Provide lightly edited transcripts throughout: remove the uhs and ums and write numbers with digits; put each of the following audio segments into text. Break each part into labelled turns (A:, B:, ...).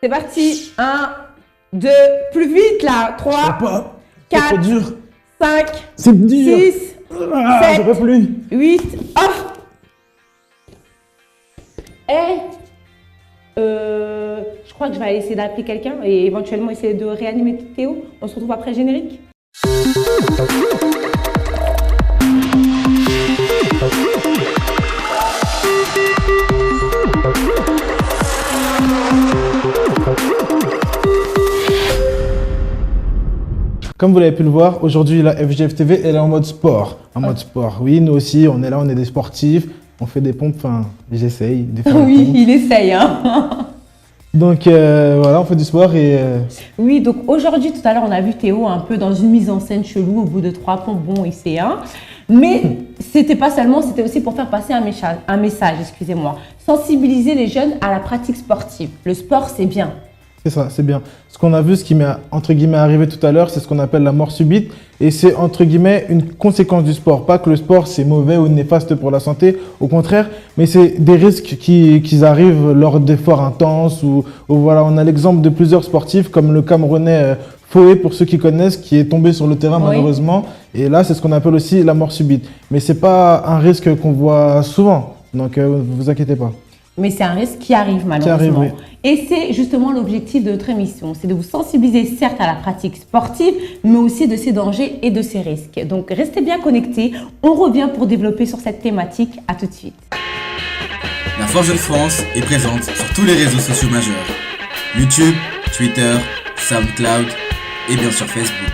A: C'est parti. 1, 2, plus vite là. 3, 4, 5,
B: c'est dur.
A: 6, 7,
B: j'aurais plus.
A: 8, off. Je crois que je vais essayer d'appeler quelqu'un et éventuellement essayer de réanimer Théo. On se retrouve après le générique.
B: Comme vous l'avez pu le voir, aujourd'hui la FGF TV elle est en mode sport. Oui, nous aussi, on est là, on est des sportifs, on fait des pompes, enfin j'essaye de faire des
A: Oui,
B: pompes.
A: il essaye. Hein.
B: Donc voilà, on fait du sport et...
A: Oui, donc aujourd'hui, tout à l'heure, on a vu Théo un peu dans une mise en scène chelou au bout de 3 pompes, bon, il sait un. Mais c'était pas seulement, c'était aussi pour faire passer un message, excusez-moi. Sensibiliser les jeunes à la pratique sportive. Le sport, c'est bien.
B: C'est ça, c'est bien. Ce qu'on a vu, ce qui m'est entre guillemets arrivé tout à l'heure, c'est ce qu'on appelle la mort subite. Et c'est entre guillemets une conséquence du sport. Pas que le sport c'est mauvais ou néfaste pour la santé, au contraire, mais c'est des risques qui arrivent lors d'efforts intenses. Ou voilà, on a l'exemple de plusieurs sportifs comme le Camerounais Foé, pour ceux qui connaissent, qui est tombé sur le terrain malheureusement. Et là, c'est ce qu'on appelle aussi la mort subite. Mais c'est pas un risque qu'on voit souvent. Donc vous inquiétez pas.
A: Mais c'est un risque qui arrive malheureusement.
B: Qui arrive, oui.
A: Et c'est justement l'objectif de notre émission, c'est de vous sensibiliser certes à la pratique sportive, mais aussi de ses dangers et de ses risques. Donc restez bien connectés, on revient pour développer sur cette thématique. À tout de suite.
C: La Force Jeune France est présente sur tous les réseaux sociaux majeurs. YouTube, Twitter, SoundCloud et bien sûr Facebook.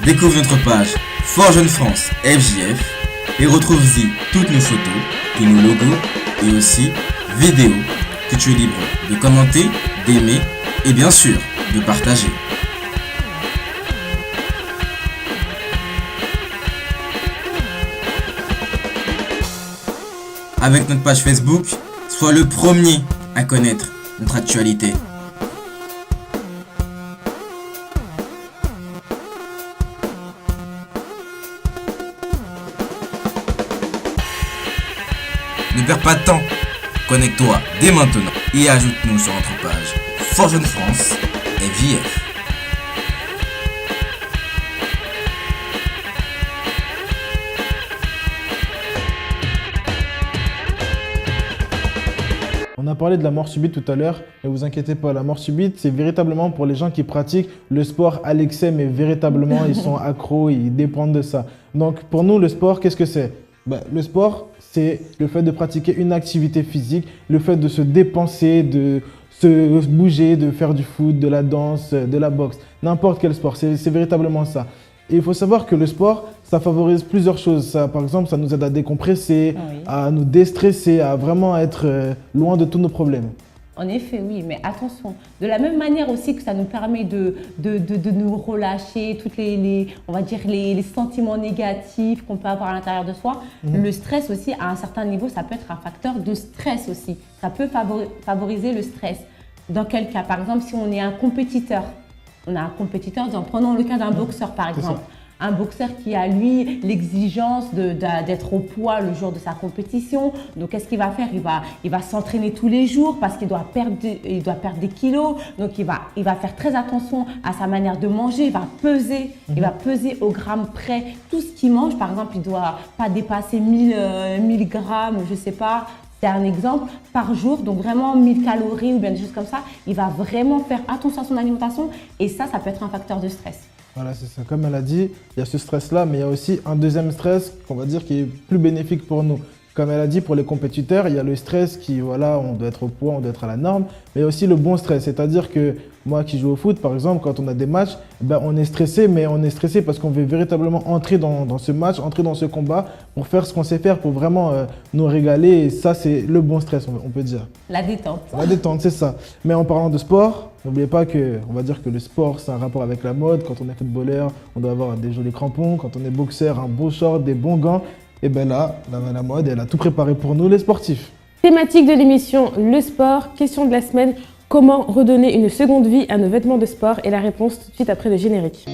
C: Découvre notre page Force Jeune France FJF et retrouve-y toutes nos photos, tous nos logos et aussi vidéos que tu es libre de commenter, d'aimer et bien sûr de partager. Avec notre page Facebook, sois le premier à connaître notre actualité. Ne perds pas de temps, connecte-toi dès maintenant et ajoute-nous sur notre page Force Jeune France FJF.
B: On a parlé de la mort subite tout à l'heure, mais vous inquiétez pas, la mort subite, c'est véritablement pour les gens qui pratiquent le sport à l'excès, mais véritablement, ils sont accros, ils dépendent de ça. Donc pour nous, le sport, qu'est-ce que c'est ? Le sport, c'est le fait de pratiquer une activité physique, le fait de se dépenser, de se bouger, de faire du foot, de la danse, de la boxe, n'importe quel sport, c'est véritablement ça. Et il faut savoir que le sport, ça favorise plusieurs choses. Ça, par exemple, ça nous aide à décompresser, à nous déstresser, à vraiment être loin de tous nos problèmes.
A: En effet, oui, mais attention, de la même manière aussi que ça nous permet de nous relâcher, toutes on va dire les sentiments négatifs qu'on peut avoir à l'intérieur de soi, le stress aussi, à un certain niveau, ça peut être un facteur de stress aussi. Ça peut favoriser le stress. Dans quel cas? Par exemple, si on est un compétiteur, prenons le cas d'un boxeur par exemple. Un boxeur qui a, lui, l'exigence d'être au poids le jour de sa compétition. Donc, qu'est-ce qu'il va faire? Il va s'entraîner tous les jours parce qu'il doit perdre des kilos. Donc, il va faire très attention à sa manière de manger. Il va peser au gramme près tout ce qu'il mange. Par exemple, il ne doit pas dépasser 1000 grammes, je ne sais pas. C'est un exemple par jour, donc vraiment 1000 calories ou bien des choses comme ça. Il va vraiment faire attention à son alimentation et ça peut être un facteur de stress.
B: Voilà, c'est ça. Comme elle a dit, il y a ce stress-là, mais il y a aussi un deuxième stress qu'on va dire qui est plus bénéfique pour nous. Comme elle a dit, pour les compétiteurs, il y a le stress qui, voilà, on doit être au poids, on doit être à la norme, mais il y a aussi le bon stress. C'est-à-dire que moi qui joue au foot, par exemple, quand on a des matchs, on est stressé, mais on est stressé parce qu'on veut véritablement entrer dans ce match, entrer dans ce combat pour faire ce qu'on sait faire, pour vraiment nous régaler. Et ça, c'est le bon stress, on peut dire.
A: La détente.
B: La détente, c'est ça. Mais en parlant de sport, n'oubliez pas on va dire que le sport, c'est un rapport avec la mode. Quand on est footballeur, on doit avoir des jolis crampons. Quand on est boxeur, un beau short, des bons gants. Et bien là, la mode, elle a tout préparé pour nous, les sportifs.
D: Thématique de l'émission, le sport. Question de la semaine, comment redonner une seconde vie à nos vêtements de sport? Et la réponse tout de suite après le générique.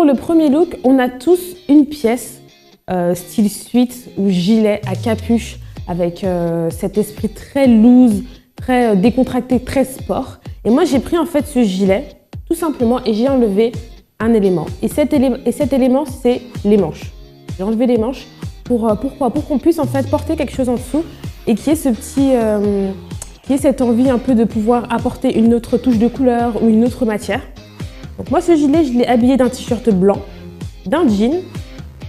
D: pour le premier look, on a tous une pièce style suite ou gilet à capuche avec cet esprit très loose, très décontracté, très sport. Et moi, j'ai pris en fait ce gilet, tout simplement, et j'ai enlevé un élément. Et cet élément, c'est les manches. J'ai enlevé les manches. Pourquoi? Pour qu'on puisse en fait porter quelque chose en dessous et qu'il y ait ce petit, qu'il y ait cette envie un peu de pouvoir apporter une autre touche de couleur ou une autre matière. Donc moi, ce gilet, je l'ai habillé d'un t-shirt blanc, d'un jean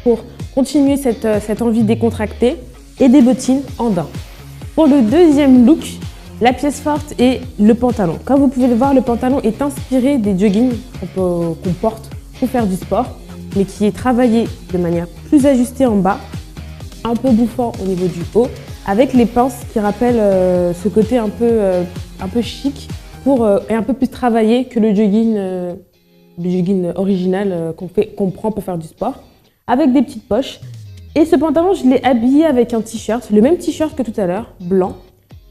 D: pour continuer cette envie décontractée et des bottines en daim. Pour le deuxième look, la pièce forte est le pantalon. Comme vous pouvez le voir, le pantalon est inspiré des joggings qu'on porte pour faire du sport, mais qui est travaillé de manière plus ajustée en bas, un peu bouffant au niveau du haut, avec les pinces qui rappellent ce côté un peu chic et un peu plus travaillé que le jogging original qu'on prend pour faire du sport, avec des petites poches. Et ce pantalon, je l'ai habillé avec un t-shirt, le même t-shirt que tout à l'heure, blanc,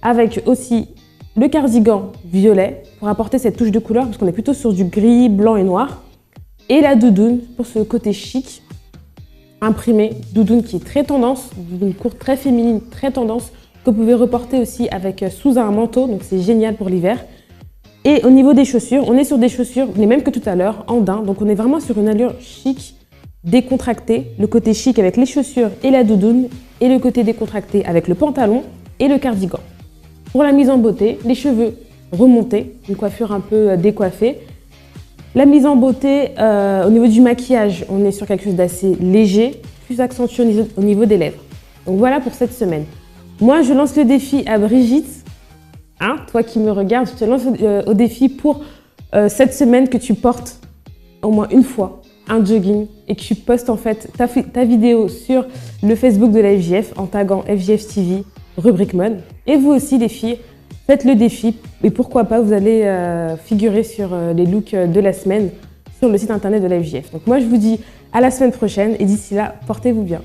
D: avec aussi le cardigan violet pour apporter cette touche de couleur, parce qu'on est plutôt sur du gris, blanc et noir. Et la doudoune pour ce côté chic, imprimé, doudoune qui est très tendance, doudoune courte, très féminine, très tendance, que vous pouvez reporter aussi avec sous un manteau, donc c'est génial pour l'hiver. Et au niveau des chaussures, on est sur des chaussures les mêmes que tout à l'heure, en daim, donc on est vraiment sur une allure chic, décontractée, le côté chic avec les chaussures et la doudoune, et le côté décontracté avec le pantalon et le cardigan. Pour la mise en beauté, les cheveux remontés, une coiffure un peu décoiffée. La mise en beauté, au niveau du maquillage, on est sur quelque chose d'assez léger, plus accentué au niveau des lèvres. Donc voilà pour cette semaine. Moi, je lance le défi à Brigitte. Hein, toi qui me regardes, je te lance au défi pour cette semaine que tu portes au moins une fois un jogging et que tu postes en fait ta vidéo sur le Facebook de la FJF en taguant FJF TV, rubrique mode. Et vous aussi les filles, faites le défi et pourquoi pas vous allez figurer sur les looks de la semaine sur le site internet de la FJF. Donc moi je vous dis à la semaine prochaine et d'ici là, portez-vous bien.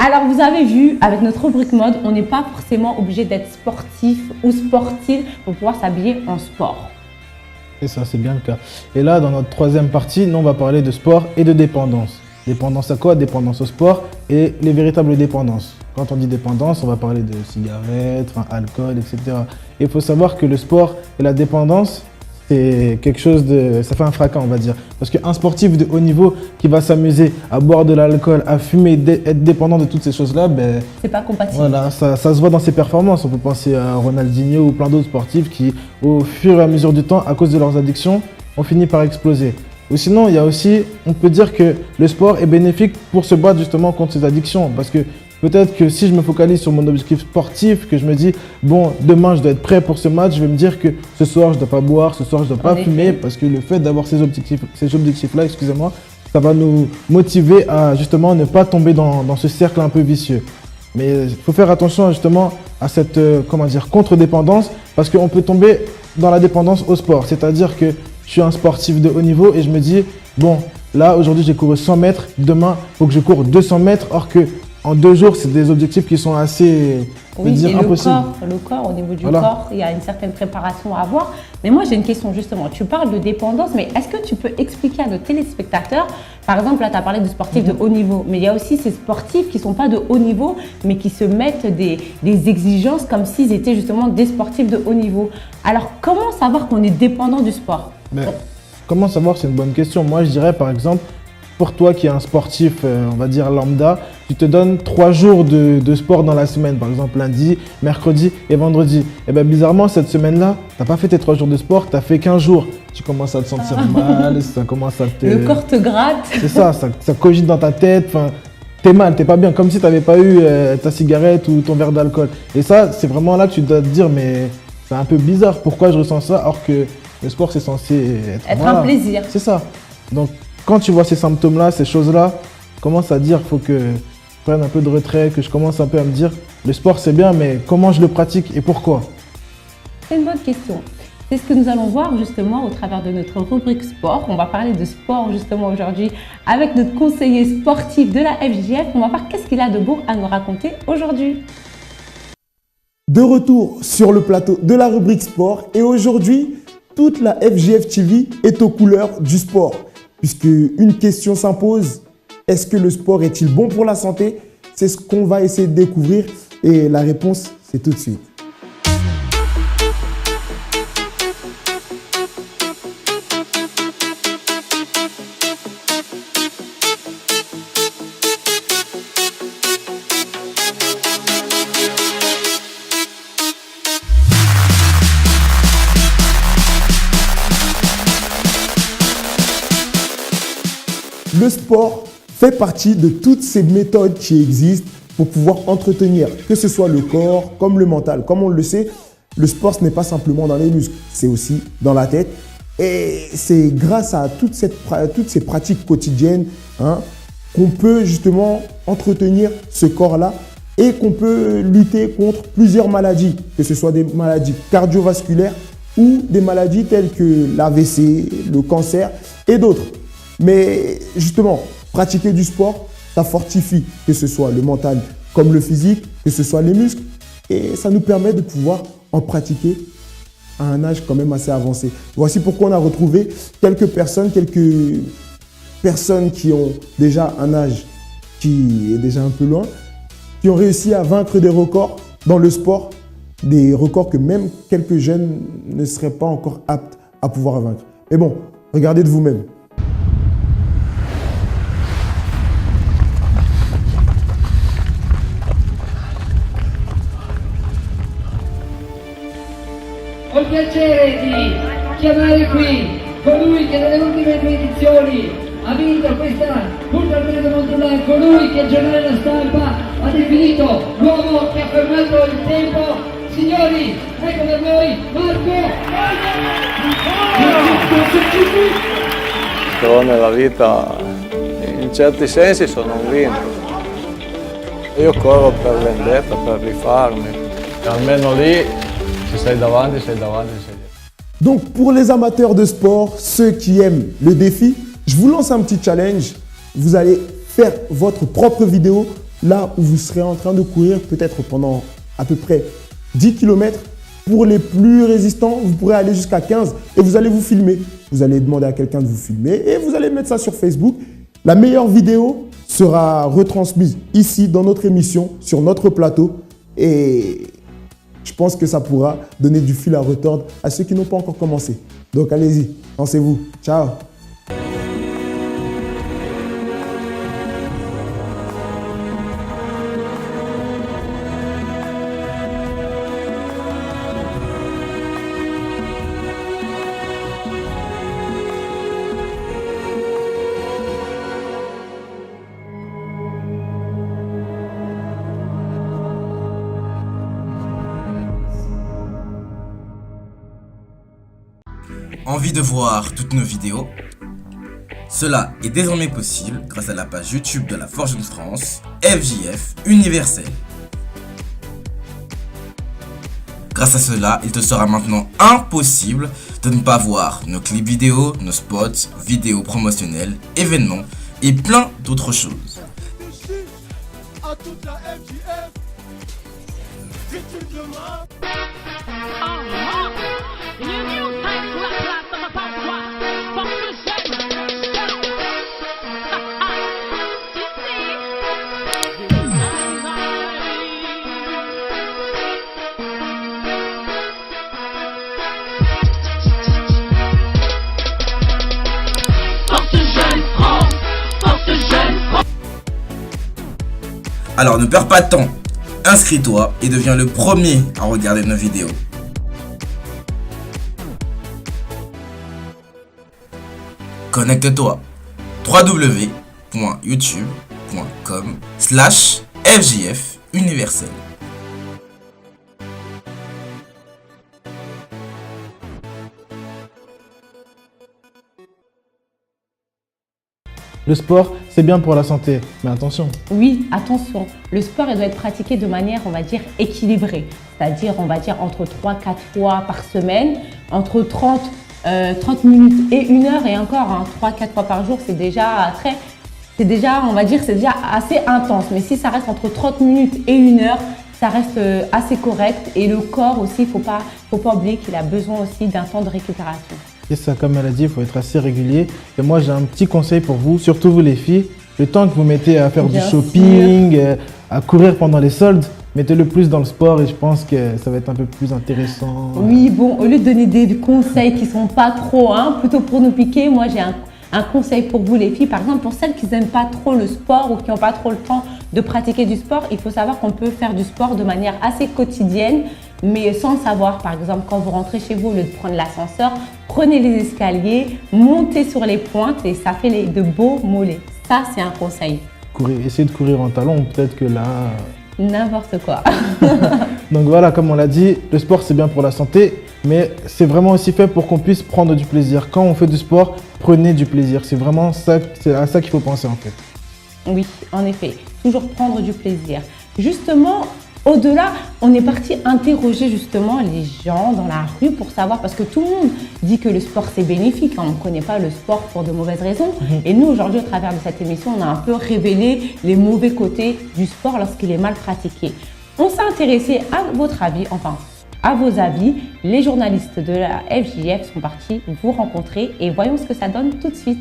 A: Alors vous avez vu, avec notre rubrique mode, on n'est pas forcément obligé d'être sportif ou sportive pour pouvoir s'habiller en sport.
B: Et ça, c'est bien le cas. Et là, dans notre troisième partie, nous, on va parler de sport et de dépendance. Dépendance à quoi? Dépendance au sport et les véritables dépendances. Quand on dit dépendance, on va parler de cigarettes, alcool, etc. Et il faut savoir que le sport et la dépendance, c'est quelque chose de... ça fait un fracas, on va dire. Parce qu'un sportif de haut niveau qui va s'amuser à boire de l'alcool, à fumer, être dépendant de toutes ces choses-là, ben...
A: c'est pas compatible.
B: Voilà, ça se voit dans ses performances. On peut penser à Ronaldinho ou plein d'autres sportifs qui, au fur et à mesure du temps, à cause de leurs addictions, ont fini par exploser. Ou sinon, il y a aussi, on peut dire que le sport est bénéfique pour se battre justement contre ces addictions. Parce que peut-être que si je me focalise sur mon objectif sportif, que je me dis, bon, demain je dois être prêt pour ce match, je vais me dire que ce soir je ne dois pas boire, ce soir je ne dois pas fumer, parce que le fait d'avoir ces objectifs-là, excusez-moi, ça va nous motiver à justement ne pas tomber dans ce cercle un peu vicieux. Mais il faut faire attention justement à cette contre-dépendance, parce qu'on peut tomber dans la dépendance au sport. C'est-à-dire que je suis un sportif de haut niveau et je me dis, bon, là aujourd'hui j'ai couru 100 mètres, demain il faut que je cours 200 mètres, or que en 2 jours, c'est des objectifs qui sont assez, impossibles.
A: Le corps, au niveau du corps, il y a une certaine préparation à avoir. Mais moi, j'ai une question justement. Tu parles de dépendance, mais est-ce que tu peux expliquer à nos téléspectateurs, par exemple, là, tu as parlé de sportifs de haut niveau, mais il y a aussi ces sportifs qui ne sont pas de haut niveau, mais qui se mettent des exigences comme s'ils étaient justement des sportifs de haut niveau. Alors, comment savoir qu'on est dépendant du sport?
B: Comment savoir? C'est une bonne question. Moi, je dirais par exemple, pour toi qui es un sportif, on va dire lambda, tu te donnes 3 jours de sport dans la semaine, par exemple lundi, mercredi et vendredi. Et bien bizarrement, cette semaine-là, tu n'as pas fait tes 3 jours de sport, tu as fait 15 jours. Tu commences à te sentir mal, ça commence à te...
A: Le corps te gratte.
B: C'est ça cogite dans ta tête, t'es mal, t'es pas bien, comme si tu n'avais pas eu ta cigarette ou ton verre d'alcool. Et ça, c'est vraiment là que tu dois te dire, mais c'est un peu bizarre, pourquoi je ressens ça, alors que le sport, c'est censé
A: être un plaisir.
B: C'est ça. Donc, quand tu vois ces symptômes-là, ces choses-là, commence à dire qu'il faut que prenne un peu de retrait, que je commence un peu à me dire, le sport c'est bien, mais comment je le pratique et pourquoi?
A: C'est une bonne question. C'est ce que nous allons voir justement au travers de notre rubrique sport. On va parler de sport justement aujourd'hui avec notre conseiller sportif de la FJF. On va voir qu'est-ce qu'il a de beau à nous raconter aujourd'hui.
E: De retour sur le plateau de la rubrique sport et aujourd'hui, toute la FJF TV est aux couleurs du sport. Puisque une question s'impose, est-ce que le sport est-il bon pour la santé? C'est ce qu'on va essayer de découvrir et la réponse, c'est tout de suite. Le sport fait partie de toutes ces méthodes qui existent pour pouvoir entretenir, que ce soit le corps comme le mental. Comme on le sait, le sport, ce n'est pas simplement dans les muscles, c'est aussi dans la tête. Et c'est grâce à toutes ces pratiques quotidiennes qu'on peut justement entretenir ce corps-là et qu'on peut lutter contre plusieurs maladies, que ce soit des maladies cardiovasculaires ou des maladies telles que l'AVC, le cancer et d'autres. Mais justement, pratiquer du sport, ça fortifie, que ce soit le mental comme le physique, que ce soit les muscles. Et ça nous permet de pouvoir en pratiquer à un âge quand même assez avancé. Voici pourquoi on a retrouvé quelques personnes qui ont déjà un âge qui est déjà un peu loin, qui ont réussi à vaincre des records dans le sport, des records que même quelques jeunes ne seraient pas encore aptes à pouvoir vaincre. Mais bon, regardez de vous-même.
F: Ho il piacere di chiamare qui colui che nelle ultime 2 edizioni ha vinto questa Ultra Trail Montblanc, colui che il giornale La Stampa ha definito l'uomo che ha fermato il tempo. Signori, ecco per voi Marco
G: Però nella vita in certi sensi sono un vinto. Io corro per vendetta, per rifarmi. E almeno lì, si sei davanti, sei davanti, sei dietro.
E: Donc pour les amateurs de sport, ceux qui aiment le défi, je vous lance un petit challenge. Vous allez faire votre propre vidéo là où vous serez en train de courir peut-être pendant à peu près 10 km. Pour les plus résistants, vous pourrez aller jusqu'à 15 et vous allez vous filmer. Vous allez demander à quelqu'un de vous filmer et vous allez mettre ça sur Facebook. La meilleure vidéo sera retransmise ici dans notre émission, sur notre plateau et je pense que ça pourra donner du fil à retordre à ceux qui n'ont pas encore commencé. Donc allez-y, lancez-vous. Ciao!
C: Envie de voir toutes nos vidéos? Cela est désormais possible grâce à la page YouTube de la Forge France, FJF Universel. Grâce à cela, il te sera maintenant impossible de ne pas voir nos clips vidéo, nos spots, vidéos promotionnelles, événements et plein d'autres choses.
H: À toute la FJF, si tu demandes.
C: Alors ne perds pas de temps, inscris-toi et deviens le premier à regarder nos vidéos. Connecte-toi www.youtube.com/FJF Universel.
B: Le sport, c'est bien pour la santé, mais attention.
A: Oui, attention, le sport il doit être pratiqué de manière, on va dire, équilibrée. C'est-à-dire, on va dire, entre 3-4 fois par semaine, entre 30 minutes et 1 heure, et encore, 3-4 fois par jour, c'est déjà, on va dire, c'est déjà assez intense. Mais si ça reste entre 30 minutes et 1 heure, ça reste assez correct. Et le corps aussi, faut pas oublier qu'il a besoin aussi d'un temps de récupération.
B: Et ça, comme elle a dit, il faut être assez régulier. Et moi, j'ai un petit conseil pour vous, surtout vous les filles. Le temps que vous mettez à faire
A: Bien
B: du shopping, à courir pendant les soldes, mettez-le plus dans le sport et je pense que ça va être un peu plus intéressant.
A: Oui, bon, au lieu de donner des conseils qui sont pas trop, plutôt pour nous piquer, moi j'ai un conseil pour vous les filles. Par exemple, pour celles qui n'aiment pas trop le sport ou qui n'ont pas trop le temps de pratiquer du sport, il faut savoir qu'on peut faire du sport de manière assez quotidienne, mais sans le savoir. Par exemple, quand vous rentrez chez vous, au lieu de prendre l'ascenseur, prenez les escaliers, montez sur les pointes et ça fait de beaux mollets. Ça, c'est un conseil.
B: Essayez de courir en talons, peut-être que là...
A: N'importe quoi.
B: Donc voilà, comme on l'a dit, le sport c'est bien pour la santé, mais c'est vraiment aussi fait pour qu'on puisse prendre du plaisir. Quand on fait du sport, prenez du plaisir. C'est vraiment ça, c'est à ça qu'il faut penser en fait.
A: Oui, en effet, toujours prendre du plaisir. Justement, au-delà, on est parti interroger justement les gens dans la rue pour savoir, parce que tout le monde dit que le sport c'est bénéfique, on ne connaît pas le sport pour de mauvaises raisons. Et nous aujourd'hui, au travers de cette émission, on a un peu révélé les mauvais côtés du sport lorsqu'il est mal pratiqué. On s'est intéressé à votre avis, enfin à vos avis. Les journalistes de la FJF sont partis vous rencontrer et voyons ce que ça donne tout de suite.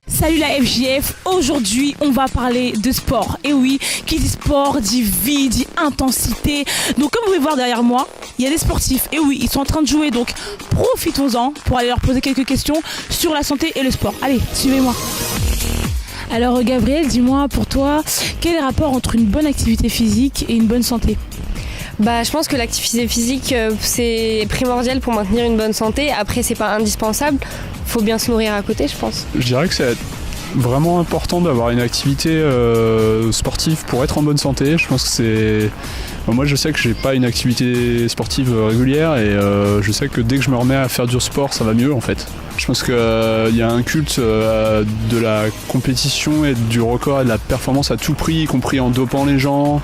I: Salut la FJF, aujourd'hui on va parler de sport. Et oui, qui dit sport dit vie, dit intensité. Donc comme vous pouvez voir derrière moi, il y a des sportifs. Et oui, ils sont en train de jouer, donc profitons-en pour aller leur poser quelques questions sur la santé et le sport. Allez, suivez-moi. Alors Gabriel, dis-moi pour toi, quel est le rapport entre une bonne activité physique et une bonne santé ?
J: Je pense que l'activité physique, c'est primordial pour maintenir une bonne santé. Après, c'est pas indispensable. Faut bien se nourrir à côté, je pense.
K: Je dirais que c'est vraiment important d'avoir une activité sportive pour être en bonne santé. Je pense que c'est... Moi, je sais que j'ai pas une activité sportive régulière et je sais que dès que je me remets à faire du sport, ça va mieux en fait. Je pense qu'il y a un culte de la compétition et du record et de la performance à tout prix, y compris en dopant les gens,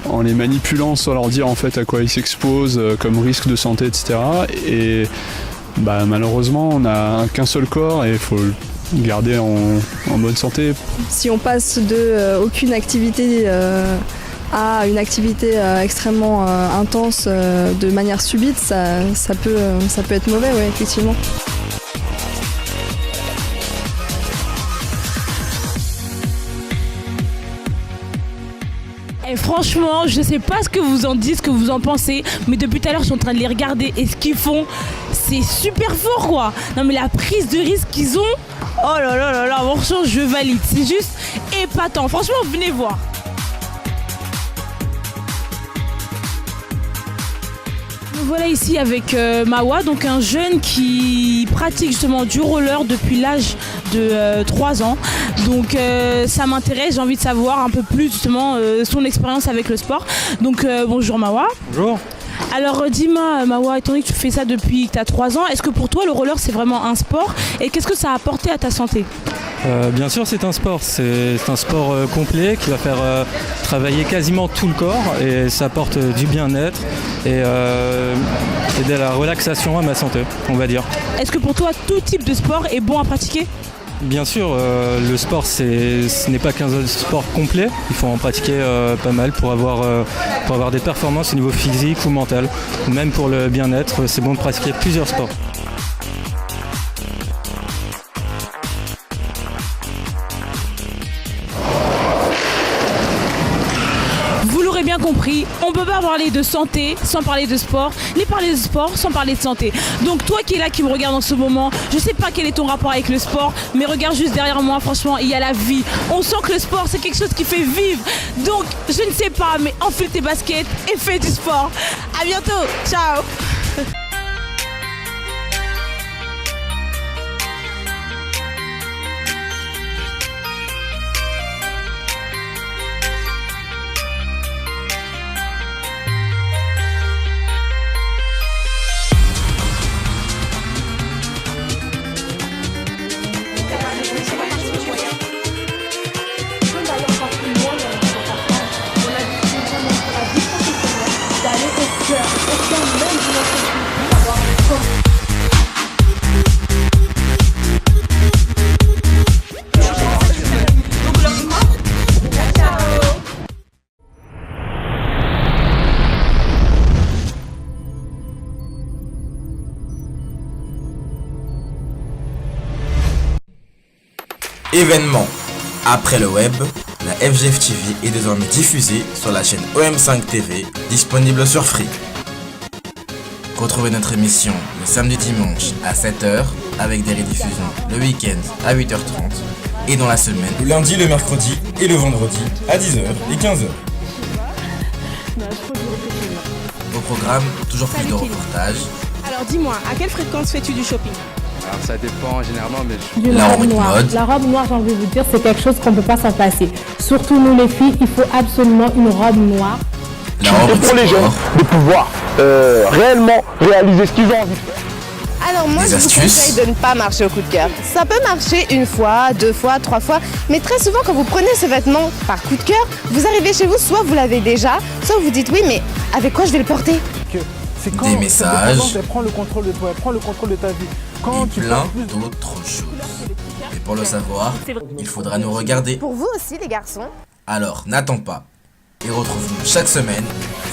K: en les manipulant sans leur dire en fait à quoi ils s'exposent comme risque de santé, etc. Et malheureusement, on n'a qu'un seul corps et il faut le garder en bonne santé.
L: Si on passe de aucune activité à une activité extrêmement intense de manière subite, ça peut être mauvais, ouais, effectivement.
I: Et franchement, je sais pas ce que vous en dites, ce que vous en pensez, mais depuis tout à l'heure, je suis en train de les regarder et ce qu'ils font, c'est super fort quoi. Non mais la prise de risque qu'ils ont, oh là là là là, franchement, je valide. C'est juste épatant. Franchement, venez voir. Nous voilà ici avec Mawa, donc un jeune qui pratique justement du roller depuis l'âge de 3 ans. Donc ça m'intéresse, j'ai envie de savoir un peu plus justement son expérience avec le sport. Donc bonjour Mawa.
M: Bonjour.
I: Alors dis-moi Mawa, étant donné que tu fais ça depuis que tu as 3 ans, est-ce que pour toi le roller c'est vraiment un sport et qu'est-ce que ça a apporté à ta santé ?
M: Bien sûr c'est un sport, c'est un sport complet qui va faire travailler quasiment tout le corps et ça apporte du bien-être et de la relaxation à ma santé, on va dire.
I: Est-ce que pour toi tout type de sport est bon à pratiquer ?
M: Bien sûr, le sport ce n'est pas qu'un sport complet, il faut en pratiquer pas mal pour avoir des performances au niveau physique ou mental. Même pour le bien-être, c'est bon de pratiquer plusieurs sports.
I: l'aurez bien compris, on peut pas parler de santé sans parler de sport, ni parler de sport sans parler de santé. Donc toi qui es là, qui me regarde en ce moment, je sais pas quel est ton rapport avec le sport, mais regarde juste derrière moi, franchement, il y a la vie. On sent que le sport, c'est quelque chose qui fait vivre. Donc, je ne sais pas, mais enfile tes baskets et fais du sport. À bientôt, ciao.
C: Événement. Après le web, la FGF TV est désormais diffusée sur la chaîne OM5 TV, disponible sur Free. Retrouvez notre émission le samedi dimanche à 7h avec des rediffusions le week-end à 8h30 et dans la semaine le lundi, le mercredi et le vendredi à 10h et 15h. Au programme, toujours plus de reportages.
I: Alors dis-moi, à quelle fréquence fais-tu du shopping?
G: Alors ça dépend généralement, mais
A: D'une robe noire. La robe noire, j'ai envie de vous dire, c'est quelque chose qu'on ne peut pas s'en passer. Surtout nous les filles, il faut absolument une robe noire.
C: La robe
E: Et pour les jeunes, de pouvoir réellement réaliser ce qu'ils ont envie de faire.
N: Alors moi,
C: Des
N: je vous
C: astuces.
N: conseille de ne pas marcher au coup de cœur. Ça peut marcher une fois, 2 fois, 3 fois, mais très souvent quand vous prenez ce vêtement par coup de cœur, vous arrivez chez vous, soit vous l'avez déjà, soit vous dites oui, mais avec quoi je vais le porter?
C: Des messages.
B: Prends le contrôle de toi, prends le contrôle de ta vie.
C: Et plein d'autres choses. Et pour le savoir, il faudra nous regarder.
N: Pour vous aussi les garçons.
C: Alors n'attends pas et retrouve-nous chaque semaine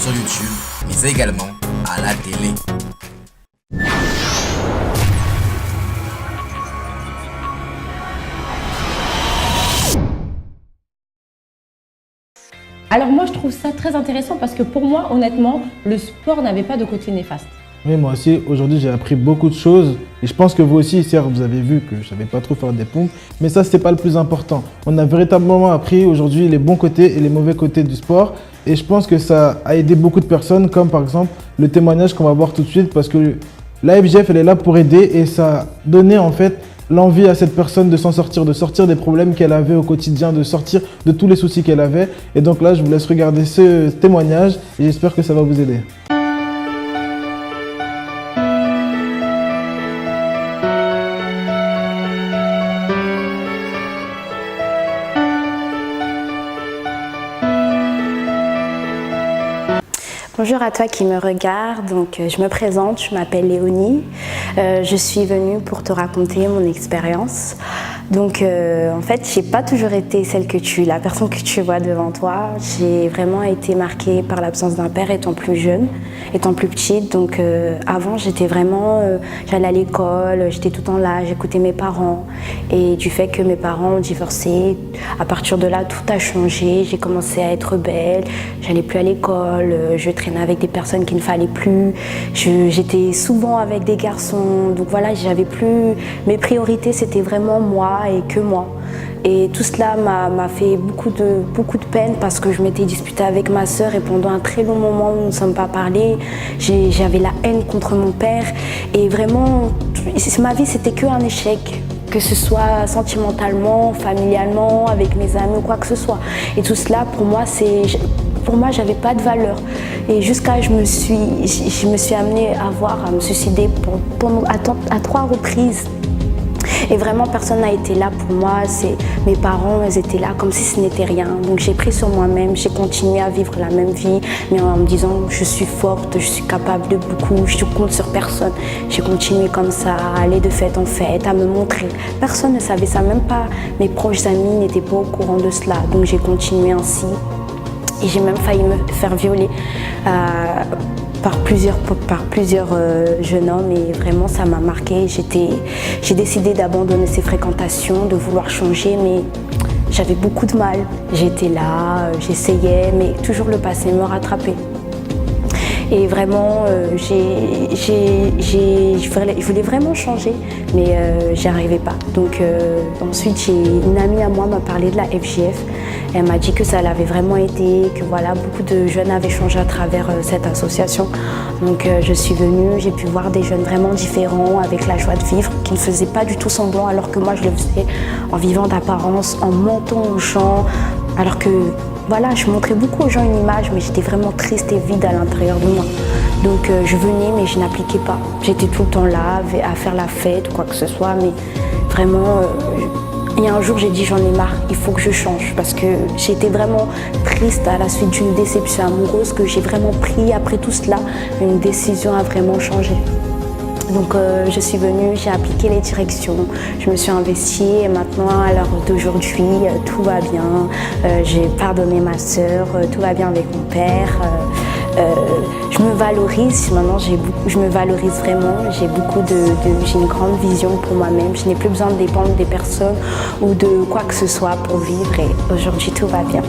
C: sur YouTube, mais également à la télé.
A: Alors moi, je trouve ça très intéressant parce que pour moi, honnêtement, le sport n'avait pas de côté néfaste.
B: Oui, moi aussi, aujourd'hui, j'ai appris beaucoup de choses. Et je pense que vous aussi, certes, vous avez vu que je ne savais pas trop faire des pompes. Mais ça, c'est pas le plus important. On a véritablement appris aujourd'hui les bons côtés et les mauvais côtés du sport. Et je pense que ça a aidé beaucoup de personnes, comme par exemple le témoignage qu'on va voir tout de suite. Parce que la FGF, elle est là pour aider et ça a donné en fait l'envie à cette personne de s'en sortir, de sortir des problèmes qu'elle avait au quotidien, de sortir de tous les soucis qu'elle avait. Et donc là, je vous laisse regarder ce témoignage et j'espère que ça va vous aider.
O: Bonjour à toi qui me regarde, donc je me présente, je m'appelle Léonie, je suis venue pour te raconter mon expérience. Donc en fait, j'ai pas toujours été la personne que tu vois devant toi. J'ai vraiment été marquée par l'absence d'un père étant plus jeune, étant plus petite. Donc avant, j'étais vraiment, j'allais à l'école, j'étais tout le temps là, j'écoutais mes parents. Et du fait que mes parents ont divorcé, à partir de là, tout a changé. J'ai commencé à être rebelle, j'allais plus à l'école, je traînais avec des personnes qu'il ne fallait plus. J'étais souvent avec des garçons. Donc voilà, j'avais plus, mes priorités, c'était vraiment moi et que moi. Et tout cela m'a fait beaucoup de peine parce que je m'étais disputée avec ma sœur et pendant un très long moment où nous ne sommes pas parlé, j'avais la haine contre mon père et vraiment, ma vie c'était qu'un échec, que ce soit sentimentalement, familialement, avec mes amis ou quoi que ce soit. Et tout cela pour moi, j'avais pas de valeur. Et jusqu'à je me suis amenée à me suicider à 3 reprises. Et vraiment, personne n'a été là pour moi. Mes parents, ils étaient là comme si ce n'était rien. Donc j'ai pris sur moi-même, j'ai continué à vivre la même vie, mais en me disant je suis forte, je suis capable de beaucoup, je compte sur personne. J'ai continué comme ça, à aller de fête en fête, à me montrer. Personne ne savait ça, même pas mes proches amis n'étaient pas au courant de cela. Donc j'ai continué ainsi. Et j'ai même failli me faire violer par plusieurs jeunes hommes et vraiment ça m'a marqué. J'ai décidé d'abandonner ces fréquentations, de vouloir changer, mais j'avais beaucoup de mal. J'étais là, j'essayais, mais toujours le passé me rattrapait. Et vraiment, je voulais vraiment changer, mais j'y arrivais pas. Donc ensuite, une amie à moi m'a parlé de la FJF. Elle m'a dit que ça l'avait vraiment aidé, que voilà, beaucoup de jeunes avaient changé à travers cette association. Donc je suis venue, j'ai pu voir des jeunes vraiment différents, avec la joie de vivre, qui ne faisaient pas du tout semblant, alors que moi je le faisais en vivant d'apparence, en mentant aux gens, alors que voilà, je montrais beaucoup aux gens une image, mais j'étais vraiment triste et vide à l'intérieur de moi. Donc je venais, mais je n'appliquais pas. J'étais tout le temps là, à faire la fête ou quoi que ce soit, mais vraiment... Et un jour, j'ai dit j'en ai marre, il faut que je change parce que j'étais vraiment triste à la suite d'une déception amoureuse que j'ai vraiment pris après tout cela, une décision à vraiment changer. Donc je suis venue, j'ai appliqué les directions, je me suis investie et maintenant à l'heure d'aujourd'hui, tout va bien. J'ai pardonné ma sœur, tout va bien avec mon père. Je me valorise, maintenant je me valorise vraiment, j'ai une grande vision pour moi-même, je n'ai plus besoin de dépendre des personnes ou de quoi que ce soit pour vivre et aujourd'hui tout va bien.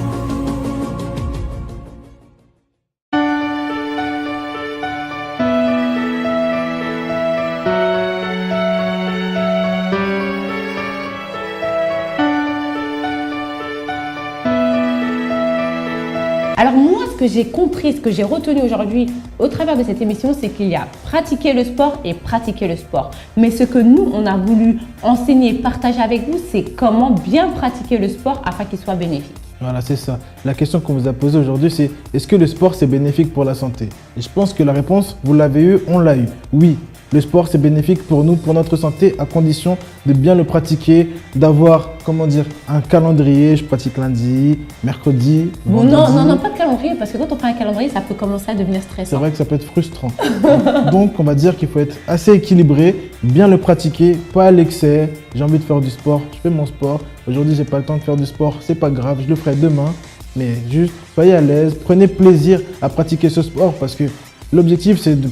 A: Alors moi, ce que j'ai compris, ce que j'ai retenu aujourd'hui au travers de cette émission, c'est qu'il y a pratiquer le sport et pratiquer le sport. Mais ce que nous, on a voulu enseigner et partager avec vous, c'est comment bien pratiquer le sport afin qu'il soit bénéfique.
B: Voilà, c'est ça. La question qu'on vous a posée aujourd'hui, c'est est-ce que le sport, c'est bénéfique pour la santé? Et je pense que la réponse, vous l'avez eue, on l'a eue. Oui, le sport, c'est bénéfique pour nous, pour notre santé, à condition de bien le pratiquer, d'avoir, un calendrier. Je pratique lundi, mercredi, vendredi.
A: Non, pas de calendrier, parce que quand on prend un calendrier, ça peut commencer à devenir stressant.
B: C'est vrai que ça peut être frustrant. Donc, on va dire qu'il faut être assez équilibré, bien le pratiquer, pas à l'excès. J'ai envie de faire du sport, je fais mon sport. Aujourd'hui, j'ai pas le temps de faire du sport, c'est pas grave, je le ferai demain. Mais juste, soyez à l'aise, prenez plaisir à pratiquer ce sport parce que l'objectif, c'est de,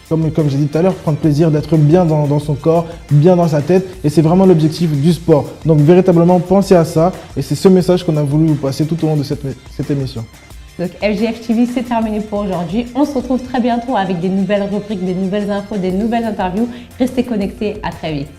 B: comme j'ai dit tout à l'heure, prendre plaisir d'être bien dans son corps, bien dans sa tête. Et c'est vraiment l'objectif du sport. Donc, véritablement, pensez à ça. Et c'est ce message qu'on a voulu vous passer tout au long de cette émission.
A: Donc, FJF TV, c'est terminé pour aujourd'hui. On se retrouve très bientôt avec des nouvelles rubriques, des nouvelles infos, des nouvelles interviews. Restez connectés, à très vite.